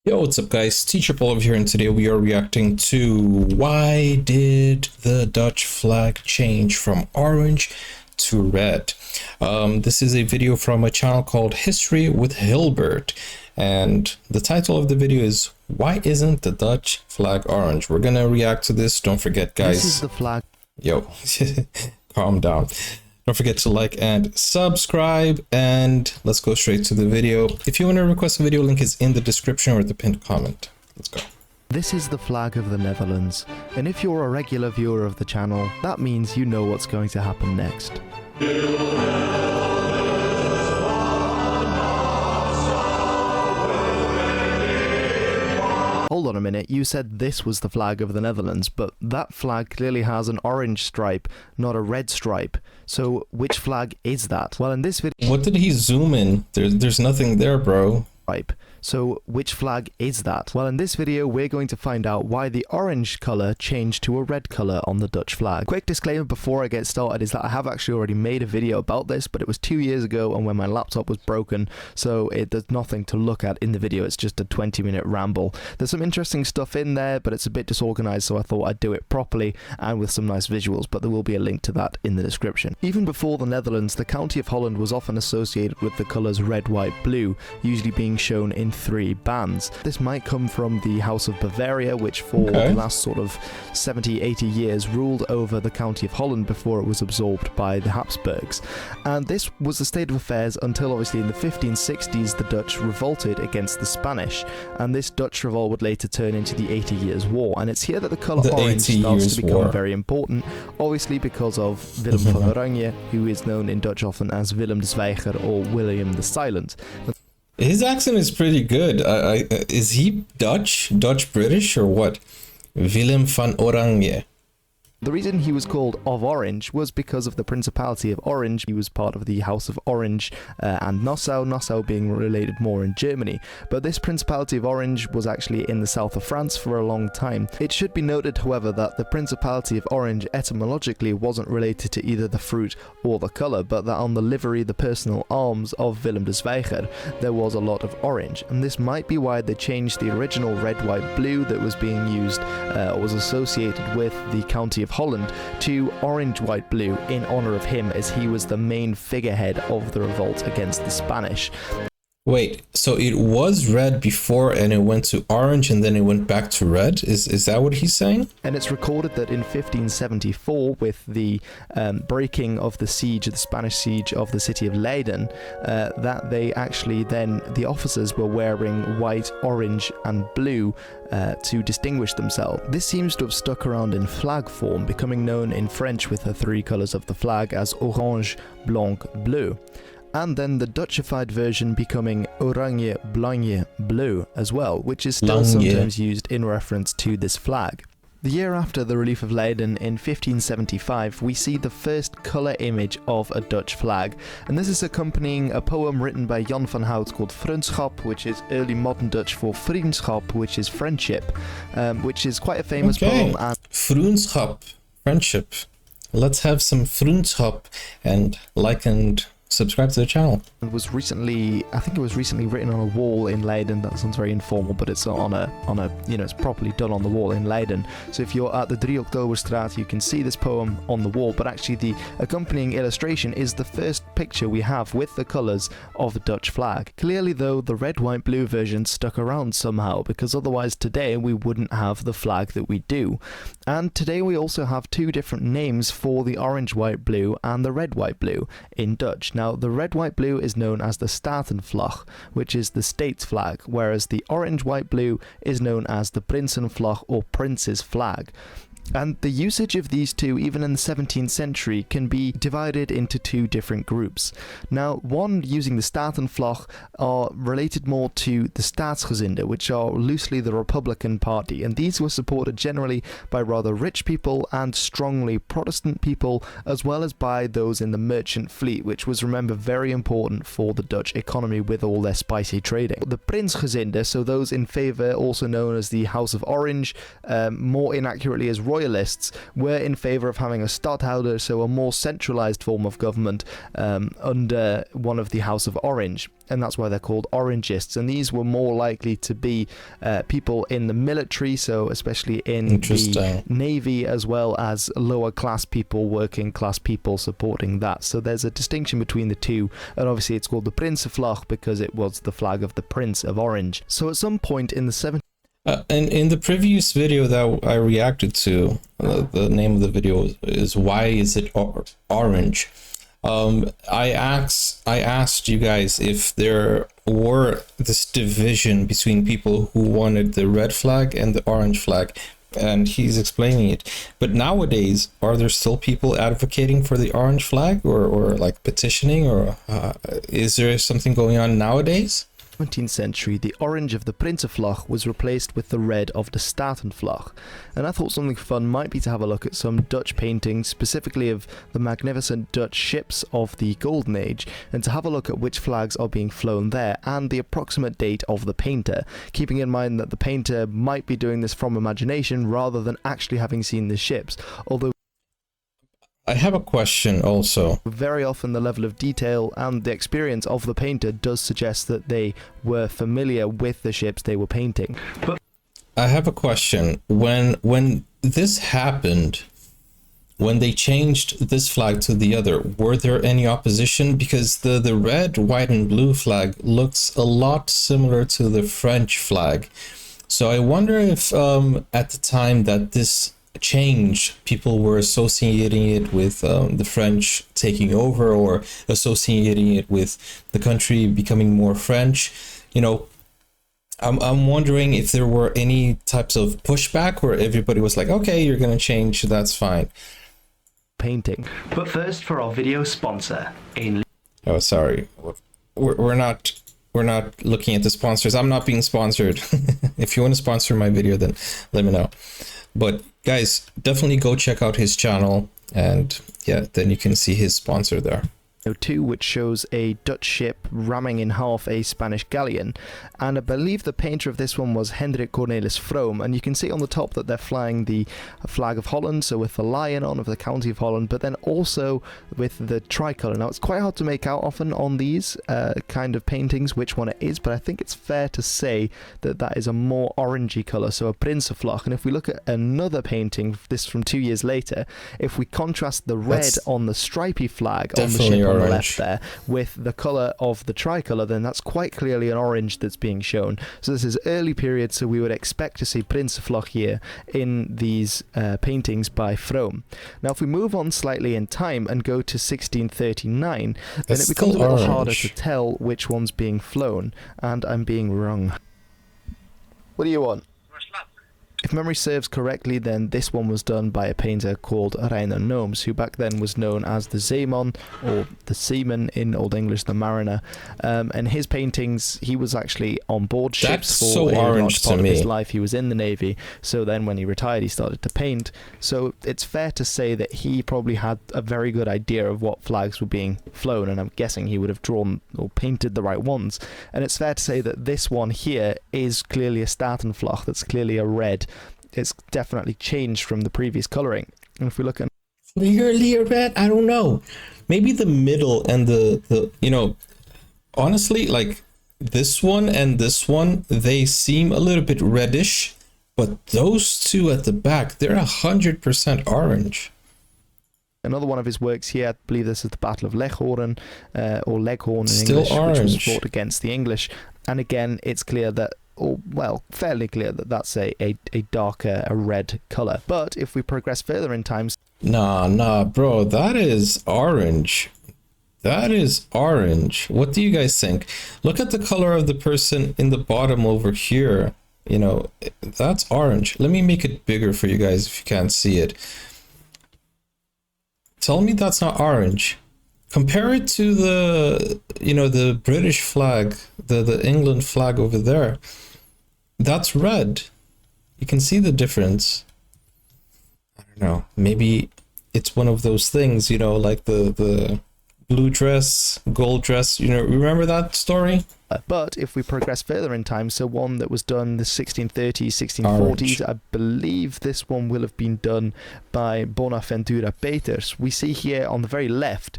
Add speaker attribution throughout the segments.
Speaker 1: Yo, what's up guys? Teacher Paul here, and today we are reacting to why did the Dutch flag change from orange to red? This is a video from a channel called History with Hilbert, and the title of the video is why isn't the Dutch flag orange? We're gonna react to this. Don't forget guys,
Speaker 2: This is the flag.
Speaker 1: Yo, calm down. Don't forget to like and subscribe, and let's go straight to the video. If you want to request a video, link is in the description or the pinned comment. Let's go.
Speaker 2: This is the flag of the Netherlands, and if you're a regular viewer of the channel, that means you know what's going to happen next. Hold on a minute, you said this was the flag of the Netherlands, but that flag clearly has an orange stripe, not a red stripe. So which flag is that? Well, in this video...
Speaker 1: What did he zoom in? There's nothing there, bro.
Speaker 2: So which flag is that? Well, in this video we're going to find out why the orange colour changed to a red colour on the Dutch flag. Quick disclaimer before I get started is that I have actually already made a video about this, but it was 2 years ago and when my laptop was broken, so there's nothing to look at in the video. It's just a 20-minute ramble. There's some interesting stuff in there, but it's a bit disorganised, so I thought I'd do it properly and with some nice visuals, but there will be a link to that in the description. Even before the Netherlands, the County of Holland was often associated with the colours red, white, blue, usually being shown in 3 bands. This might come from the House of Bavaria, which for the last sort of 70-80 years ruled over the County of Holland before it was absorbed by the Habsburgs. And this was the state of affairs until obviously in the 1560s the Dutch revolted against the Spanish, and this Dutch revolt would later turn into the 80 Years' War, and it's here that the colour orange starts to become very important, obviously because of Willem van Oranje, who is known in Dutch often as Willem de Zwijger or William the Silent.
Speaker 1: His accent is pretty good. Is he Dutch British, or what? Willem van Oranje.
Speaker 2: The reason he was called of Orange was because of the Principality of Orange. He was part of the House of Orange and Nassau being related more in Germany. But this Principality of Orange was actually in the south of France for a long time. It should be noted, however, that the Principality of Orange etymologically wasn't related to either the fruit or the colour, but that on the livery, the personal arms of Willem de Zwijger, there was a lot of orange. And this might be why they changed the original red, white, blue that was being used or was associated with the County of Holland to orange, white, blue in honor of him, as he was the main figurehead of the revolt against the Spanish.
Speaker 1: Wait, so it was red before and it went to orange and then it went back to red? Is that what he's saying?
Speaker 2: And it's recorded that in 1574, with the breaking of the siege, the Spanish siege of the city of Leiden, that they actually then, the officers were wearing white, orange and blue to distinguish themselves. This seems to have stuck around in flag form, becoming known in French with the 3 colours of the flag as orange, blanc, bleu. And then the Dutchified version becoming oranje, blanje, bleu as well, which is still sometimes used in reference to this flag. The year after the relief of Leiden, in 1575, we see the first colour image of a Dutch flag, and this is accompanying a poem written by Jan van Hout called Vriendschap, which is early modern Dutch for vriendschap, which is friendship, which is quite a famous poem. And
Speaker 1: Vriendschap, friendship. Let's have some vriendschap, and like and subscribe to the channel.
Speaker 2: It was recently, I think it was recently written on a wall in Leiden. That sounds very informal, but it's on a you know, it's properly done on the wall in Leiden. So if you're at the 3 Oktoberstraat, you can see this poem on the wall, but actually the accompanying illustration is the first picture we have with the colours of the Dutch flag. Clearly though, the red, white, blue version stuck around somehow, because otherwise today we wouldn't have the flag that we do. And today we also have 2 different names for the orange, white, blue and the red, white, blue in Dutch. Now, the red, white, blue is known as the Statenvlag, which is the state's flag, whereas the orange, white, blue is known as the Prinsenvlag or prince's flag. And the usage of these 2, even in the 17th century, can be divided into 2 different groups. Now, one using the Statenvlag are related more to the Staatsgezinde, which are loosely the Republican Party, and these were supported generally by rather rich people and strongly Protestant people, as well as by those in the merchant fleet, which was, remember, very important for the Dutch economy with all their spicy trading. The Prinsgezinde, so those in favour, also known as the House of Orange, more inaccurately as royalists were in favour of having a stadtholder, so a more centralised form of government under one of the House of Orange. And that's why they're called Orangists. And these were more likely to be people in the military, so especially in the navy, as well as lower class people, working class people supporting that. So there's a distinction between the two. And obviously it's called the Prinsenvlag because it was the flag of the Prince of Orange. So at some point in the 70s,
Speaker 1: and in the previous video that I reacted to, the name of the video is "Why is it orange?" I asked you guys if there were this division between people who wanted the red flag and the orange flag, and he's explaining it. But nowadays, are there still people advocating for the orange flag, or like petitioning, or is there something going on nowadays?
Speaker 2: 17th century, the orange of the Prinsenvlag was replaced with the red of the Statenvlag. And I thought something fun might be to have a look at some Dutch paintings, specifically of the magnificent Dutch ships of the Golden Age, and to have a look at which flags are being flown there and the approximate date of the painter, keeping in mind that the painter might be doing this from imagination rather than actually having seen the ships, although
Speaker 1: I have a question also.
Speaker 2: Very often the level of detail and the experience of the painter does suggest that they were familiar with the ships they were painting. But
Speaker 1: I have a question. When this happened, when they changed this flag to the other, were there any opposition? Because the red, white and blue flag looks a lot similar to the French flag. So I wonder if at the time that this change, people were associating it with the French taking over, or associating it with the country becoming more French. You know, I'm wondering if there were any types of pushback where everybody was like, okay, you're gonna change, that's fine.
Speaker 2: Painting. But first, for our video sponsor,
Speaker 1: Oh, sorry, we're not looking at the sponsors. I'm not being sponsored. If you want to sponsor my video, then let me know. But guys, definitely go check out his channel, and yeah, then you can see his sponsor there.
Speaker 2: 2, which shows a Dutch ship ramming in half a Spanish galleon, and I believe the painter of this one was Hendrik Cornelis Vroom, and you can see on the top that they're flying the flag of Holland, so with the lion on of the county of Holland, but then also with the tricolour. Now it's quite hard to make out often on these kind of paintings which one it is, but I think it's fair to say that that is a more orangey colour, so a Prinsenvlag. And if we look at another painting, this from 2 years later, if we contrast the red on the stripy flag on the ship on the left there with the colour of the tricolour, then that's quite clearly an orange that's being shown. So this is early period, so we would expect to see Prinsenvlag here in these paintings by Vroom. Now if we move on slightly in time and go to 1639, then it becomes a little harder to tell which one's being flown, and I'm being wrong. What do you want? If memory serves correctly, then this one was done by a painter called Reiner Nooms, who back then was known as the Zeeman, or the seaman in Old English, the mariner. And his paintings, he was actually on board ships for a large part of his life. He was in the Navy, so then when he retired, he started to paint. So it's fair to say that he probably had a very good idea of what flags were being flown, and I'm guessing he would have drawn or painted the right ones. And it's fair to say that this one here is clearly a Statenvlag, that's clearly a red. It's definitely changed from the previous colouring. And if we look at
Speaker 1: clearly red, I don't know. Maybe the middle and the you know, honestly, like this one and this one, they seem a little bit reddish, but those two at the back, they're 100% orange.
Speaker 2: Another one of his works here, I believe this is the Battle of Leghorn, or Leghorn in
Speaker 1: Still
Speaker 2: English,
Speaker 1: orange.
Speaker 2: which was fought against the English. And again, it's clear that, or well, fairly clear that that's a darker, a red colour. But if we progress further in time...
Speaker 1: Nah, bro, that is orange. That is orange. What do you guys think? Look at the color of the person in the bottom over here. You know, that's orange. Let me make it bigger for you guys if you can't see it. Tell me that's not orange. Compare it to the, you know, the British flag, the England flag over there. That's red. You can see the difference. I don't know. Maybe it's one of those things, you know, like the blue dress, gold dress. You know, remember that story?
Speaker 2: But if we progress further in time, so one that was done the 1630s, 1640s, I believe this one will have been done by Bonaventura Peters. We see here on the very left,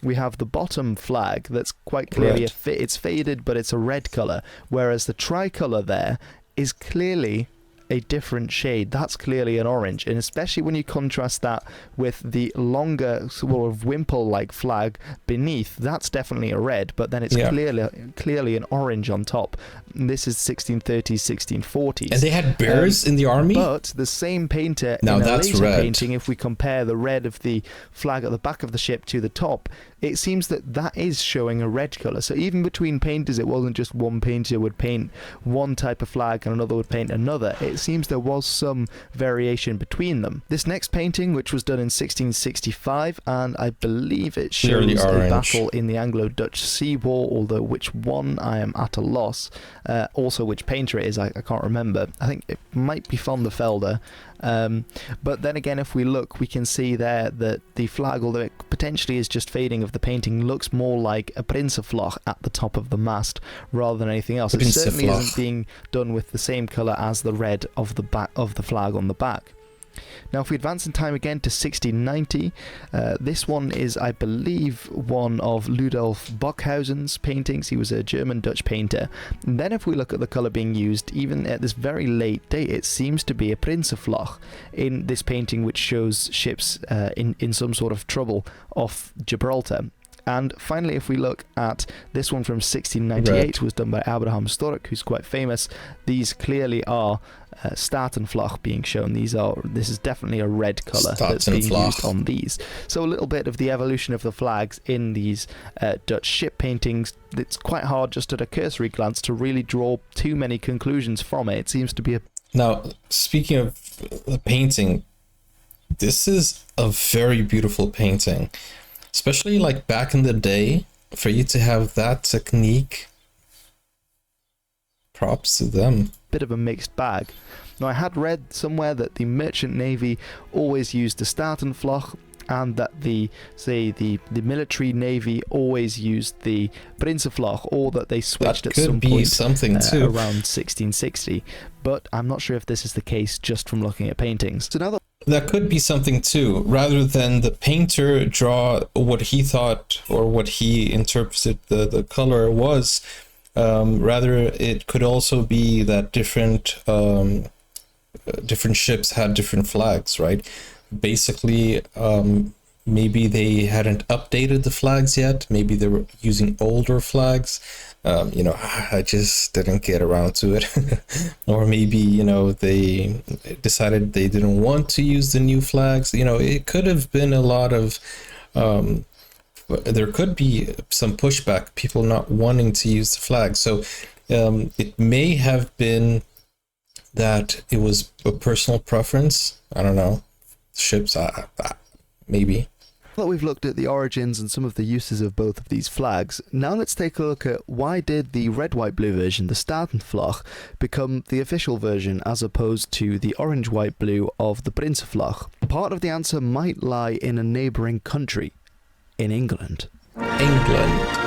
Speaker 2: we have the bottom flag that's quite clearly it's faded, but it's a red colour, whereas the tricolour there is clearly a different shade. That's clearly an orange, and especially when you contrast that with the longer sort of wimple-like flag beneath, that's definitely a red, but then it's clearly an orange on top. And this is 1630s, 1640s.
Speaker 1: And they had bears in the army?
Speaker 2: But the same painter
Speaker 1: Now
Speaker 2: in a
Speaker 1: that's
Speaker 2: later
Speaker 1: red.
Speaker 2: painting, if we compare the red of the flag at the back of the ship to the top, it seems that that is showing a red colour. So even between painters, it wasn't just one painter would paint one type of flag and another would paint another. It seems there was some variation between them. This next painting, which was done in 1665, and I believe it shows a battle in the Anglo-Dutch Sea War, although which one I am at a loss. Also which painter it is, I can't remember. I think it might be Van der Velde. But then again, if we look, we can see there that the flag, although it potentially is just fading of the painting, looks more like a Prinsenvlag at the top of the mast rather than anything else. It certainly isn't being done with the same colour as the red of the back of the flag on the back. Now, if we advance in time again to 1690, this one is, I believe, one of Ludolf Bockhausen's paintings. He was a German-Dutch painter. And then if we look at the colour being used, even at this very late date, it seems to be a Prinsenvlag in this painting, which shows ships in some sort of trouble off Gibraltar. And finally, if we look at this one from 1698, was done by Abraham Stork, who's quite famous. These clearly are Statenvlag being shown. This is definitely a red colour that's being used on these. So a little bit of the evolution of the flags in these Dutch ship paintings. It's quite hard just at a cursory glance to really draw too many conclusions from it. It seems to be a...
Speaker 1: Now, speaking of the painting, this is a very beautiful painting. Especially like back in the day, for you to have that technique, props to them.
Speaker 2: Bit of a mixed bag. Now, I had read somewhere that the Merchant Navy always used the Statenvlag, and that the military navy always used the Prinsenvlag, or that they switched at some point around 1660. But I'm not sure if this is the case just from looking at paintings. So now
Speaker 1: that could be something too, rather than the painter draw what he thought or what he interpreted the color was. Rather, it could also be that different ships had different flags, right? Basically, maybe they hadn't updated the flags yet. Maybe they were using older flags. I just didn't get around to it. Or maybe, they decided they didn't want to use the new flags. It could have been a lot of, there could be some pushback, people not wanting to use the flag. So it may have been that it was a personal preference. I don't know. Ships, maybe.
Speaker 2: Now that we've looked at the origins and some of the uses of both of these flags, now let's take a look at why did the red, white, blue version, the Statenvlag, become the official version as opposed to the orange, white, blue of the Prinsenvlag. Part of the answer might lie in a neighbouring country, in England.
Speaker 1: England.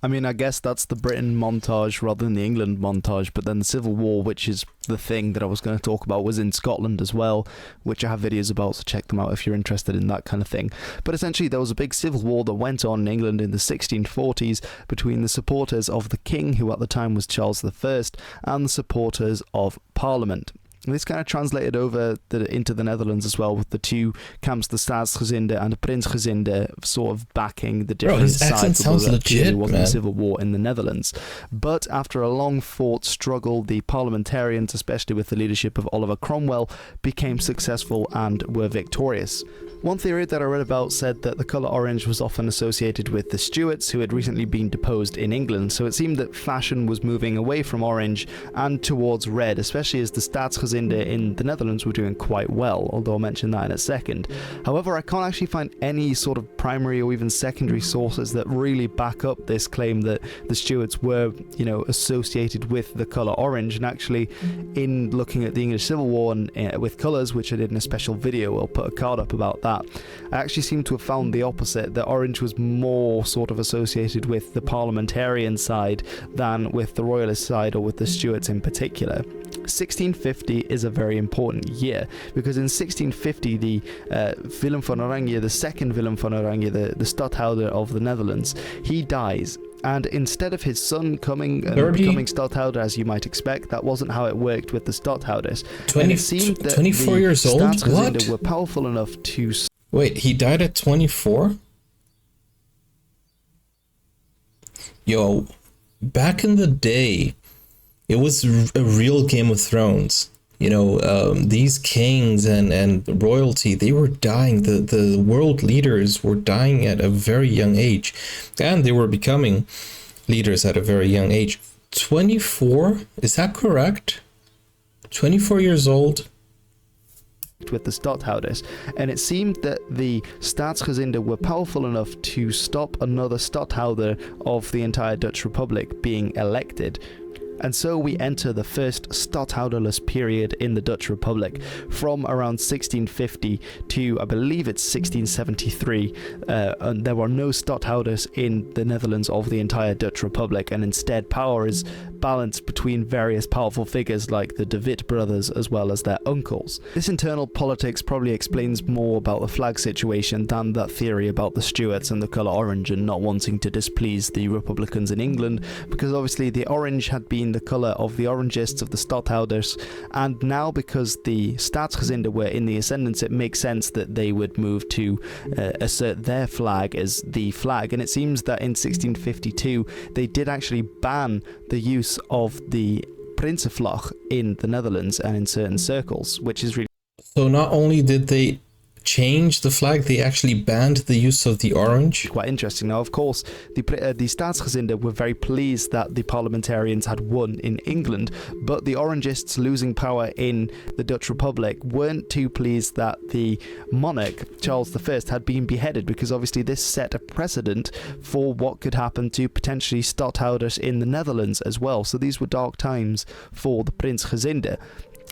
Speaker 2: I mean, I guess that's the Britain montage rather than the England montage, but then the Civil War, which is the thing that I was going to talk about, was in Scotland as well, which I have videos about, so check them out if you're interested in that kind of thing. But essentially, there was a big civil war that went on in England in the 1640s between the supporters of the king, who at the time was Charles I, and the supporters of Parliament. And this kind of translated over into the Netherlands as well, with the two camps, the Staatsgezinde and the Prinsgezinde, sort of backing the different sides.
Speaker 1: Sounds legit,
Speaker 2: there wasn't a civil war in the Netherlands. But after a long fought struggle, the parliamentarians, especially with the leadership of Oliver Cromwell, became successful and were victorious. One theory that I read about said that the colour orange was often associated with the Stuarts, who had recently been deposed in England, so it seemed that fashion was moving away from orange and towards red, especially as the Staatsgezinde in the Netherlands were doing quite well, although I'll mention that in a second. However, I can't actually find any sort of primary or even secondary sources that really back up this claim that the Stuarts were, you know, associated with the colour orange. And actually, in looking at the English Civil War and with colours, which I did in a special video, I'll put a card up about that, I actually seem to have found the opposite, that orange was more sort of associated with the parliamentarian side than with the royalist side or with the Stuarts in particular. 1650 is a very important year, because in 1650 the Willem van Oranje, the second Willem van Oranje, the stadhouder of the Netherlands, he dies. And instead of his son coming and becoming stadhouder, as you might expect, that wasn't how it worked with the stadhouders.
Speaker 1: 24 years old? What?
Speaker 2: Were powerful enough to...
Speaker 1: Wait, he died at 24? Yo, back in the day, it was a real Game of Thrones. You know, these kings and royalty, they were dying. The world leaders were dying at a very young age. And they were becoming leaders at a very young age. 24? Is that correct? 24 years old?
Speaker 2: With the stadhouders, and it seemed that the Staatsgezinde were powerful enough to stop another stadhouder of the entire Dutch Republic being elected. And so we enter the first stadhouderless period in the Dutch Republic from around 1650 to, I believe it's 1673. And there were no stadhouders in the Netherlands of the entire Dutch Republic, and instead power is balanced between various powerful figures like the De Witt brothers as well as their uncles. This internal politics probably explains more about the flag situation than that theory about the Stuarts and the colour orange and not wanting to displease the Republicans in England, because obviously the orange had been the colour of the Orangists, of the stadhouders, and now because the Staatsgezinde were in the ascendance, it makes sense that they would move to assert their flag as the flag. And it seems that in 1652 they did actually ban the use of the Prinsenvlag in the Netherlands and in certain circles, which is really...
Speaker 1: So not only did they change the flag, they actually banned the use of the orange.
Speaker 2: Quite interesting. Now, of course, the Staatsgezinde were very pleased that the parliamentarians had won in England, but the Orangists losing power in the Dutch Republic weren't too pleased that the monarch, Charles I, had been beheaded, because obviously this set a precedent for what could happen to potentially stadhouders in the Netherlands as well. So these were dark times for the Prinsgezinde.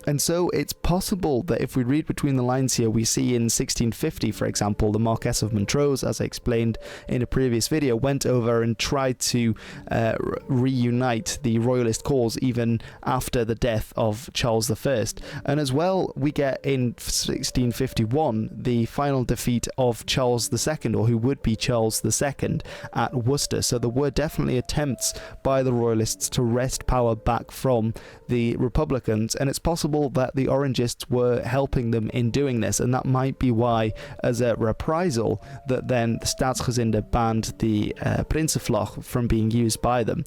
Speaker 2: And so it's possible that if we read between the lines here, we see in 1650, for example, the Marquess of Montrose, as I explained in a previous video, went over and tried to reunite the royalist cause even after the death of Charles I. And as well, we get in 1651 the final defeat of Charles II, or who would be Charles II, at Worcester. So there were definitely attempts by the royalists to wrest power back from the Republicans, and it's possible that the Orangists were helping them in doing this, and that might be why, as a reprisal, that then the Staatsgezinde banned the Prinsenvlag from being used by them,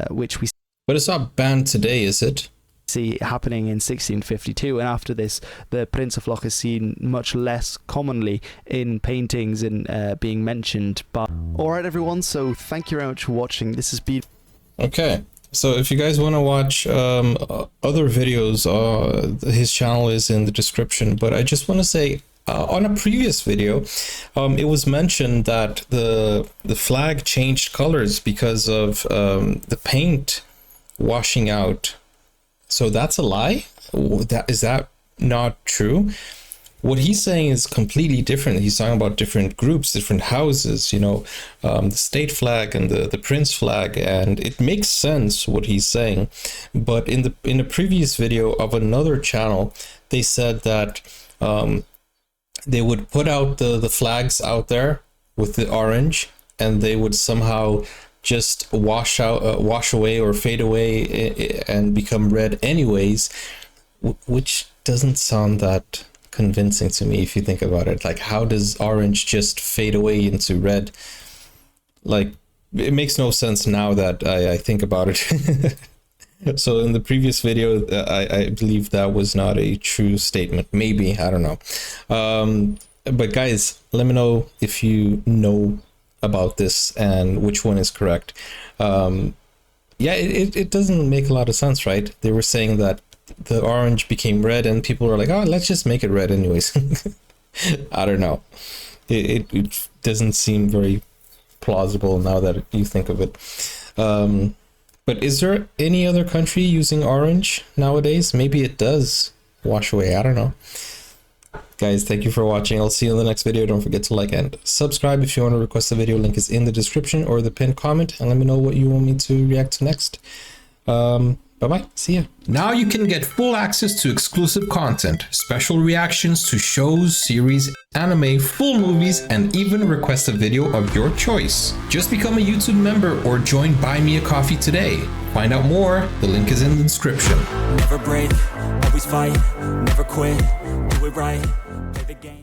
Speaker 2: which we...
Speaker 1: But it's not banned today, is it?
Speaker 2: See happening in 1652, and after this the Prinsenvlag is seen much less commonly in paintings and being mentioned. But alright everyone, so thank you very much for watching. This has been...
Speaker 1: Okay. So if you guys want to watch other videos, his channel is in the description. But I just want to say, on a previous video, it was mentioned that the flag changed colors because of the paint washing out. So that's a lie? Is that not true? What he's saying is completely different. He's talking about different groups, different houses, you know, the state flag and the prince flag, and it makes sense what he's saying. But in the previous video of another channel, they said that they would put out the flags out there with the orange, and they would somehow just wash away or fade away and become red anyways, which doesn't sound that convincing to me if you think about it. Like, how does orange just fade away into red? Like, it makes no sense now that I think about it. So in the previous video, I believe that was not a true statement. Maybe, I don't know. But guys, let me know if you know about this and which one is correct. Yeah, it doesn't make a lot of sense, right? They were saying that the orange became red and people were like, oh, let's just make it red anyways. I don't know. It doesn't seem very plausible now that you think of it. But is there any other country using orange nowadays? Maybe it does wash away. I don't know. Guys, thank you for watching. I'll see you in the next video. Don't forget to like and subscribe. If you want to request a video, link is in the description or the pinned comment, and let me know what you want me to react to next. Bye-bye. See ya. Now you can get full access to exclusive content, special reactions to shows, series, anime, full movies, and even request a video of your choice. Just become a YouTube member or join Buy Me a Coffee today. Find out more. The link is in the description.
Speaker 3: Never break, always fight, never quit, do it right, play the game.